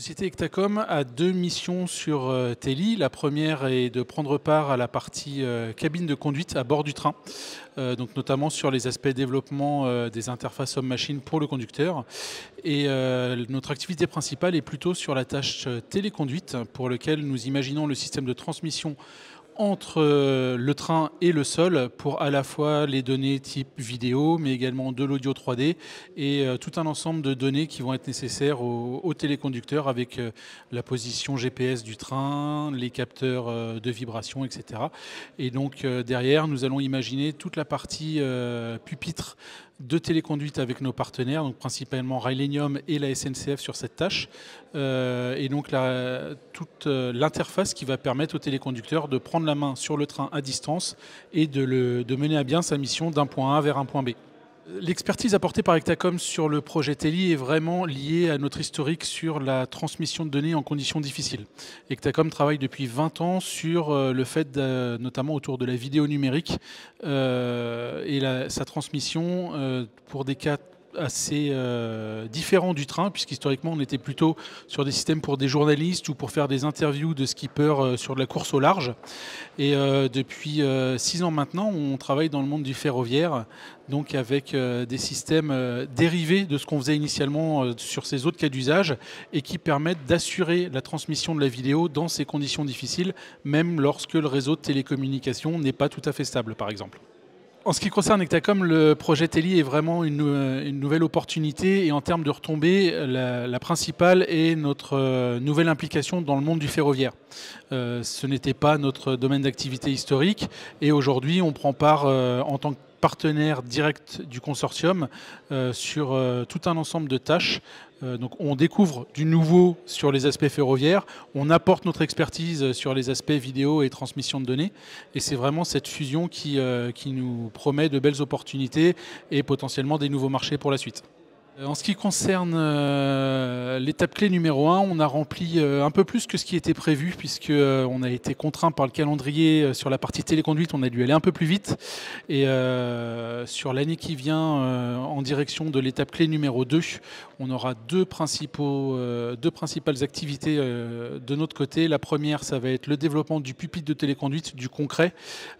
société Hectacom a deux missions sur Teli. La première est de prendre part à la partie cabine de conduite à bord du train, donc notamment sur les aspects développement des interfaces homme-machine pour le conducteur. Et notre activité principale est plutôt sur la tâche téléconduite, pour lequel nous imaginons le système de transmission entre le train et le sol pour à la fois les données type vidéo, mais également de l'audio 3D et tout un ensemble de données qui vont être nécessaires au téléconducteur avec la position GPS du train, les capteurs de vibration, etc. Et donc derrière, nous allons imaginer toute la partie pupitre de téléconduite avec nos partenaires, donc principalement Railenium et la SNCF sur cette tâche. Et donc toute l'interface qui va permettre au téléconducteur de prendre la main sur le train à distance et de mener à bien sa mission d'un point A vers un point B. L'expertise apportée par Hectacom sur le projet Teli est vraiment liée à notre historique sur la transmission de données en conditions difficiles. Hectacom travaille depuis 20 ans sur le fait, notamment autour de la vidéo numérique et sa transmission pour des cas assez différents du train, puisqu'historiquement on était plutôt sur des systèmes pour des journalistes ou pour faire des interviews de skippers sur de la course au large. Et depuis 6 ans maintenant, on travaille dans le monde du ferroviaire, donc avec des systèmes dérivés de ce qu'on faisait initialement sur ces autres cas d'usage et qui permettent d'assurer la transmission de la vidéo dans ces conditions difficiles, même lorsque le réseau de télécommunications n'est pas tout à fait stable, par exemple. En ce qui concerne Hectacom, le projet Teli est vraiment une nouvelle opportunité et en termes de retombées, la principale est notre nouvelle implication dans le monde du ferroviaire. Ce n'était pas notre domaine d'activité historique et aujourd'hui on prend part en tant que partenaire direct du consortium sur tout un ensemble de tâches. Donc on découvre du nouveau sur les aspects ferroviaires, on apporte notre expertise sur les aspects vidéo et transmission de données et c'est vraiment cette fusion qui nous promet de belles opportunités et potentiellement des nouveaux marchés pour la suite. En ce qui concerne l'étape clé numéro 1, on a rempli un peu plus que ce qui était prévu puisqu'on a été contraint par le calendrier sur la partie téléconduite, on a dû aller un peu plus vite. Et sur l'année qui vient, en direction de l'étape clé numéro 2, on aura deux principales activités de notre côté. La première, ça va être le développement du pupitre de téléconduite, du concret,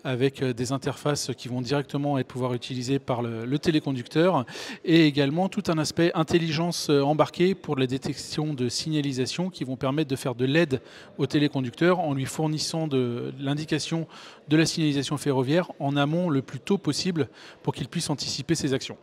avec des interfaces qui vont directement être pouvoir utilisées par le téléconducteur et également tout un aspect intelligence embarquée pour la détection de signalisation qui vont permettre de faire de l'aide au téléconducteur en lui fournissant de l'indication de la signalisation ferroviaire en amont le plus tôt possible pour qu'il puisse anticiper ses actions.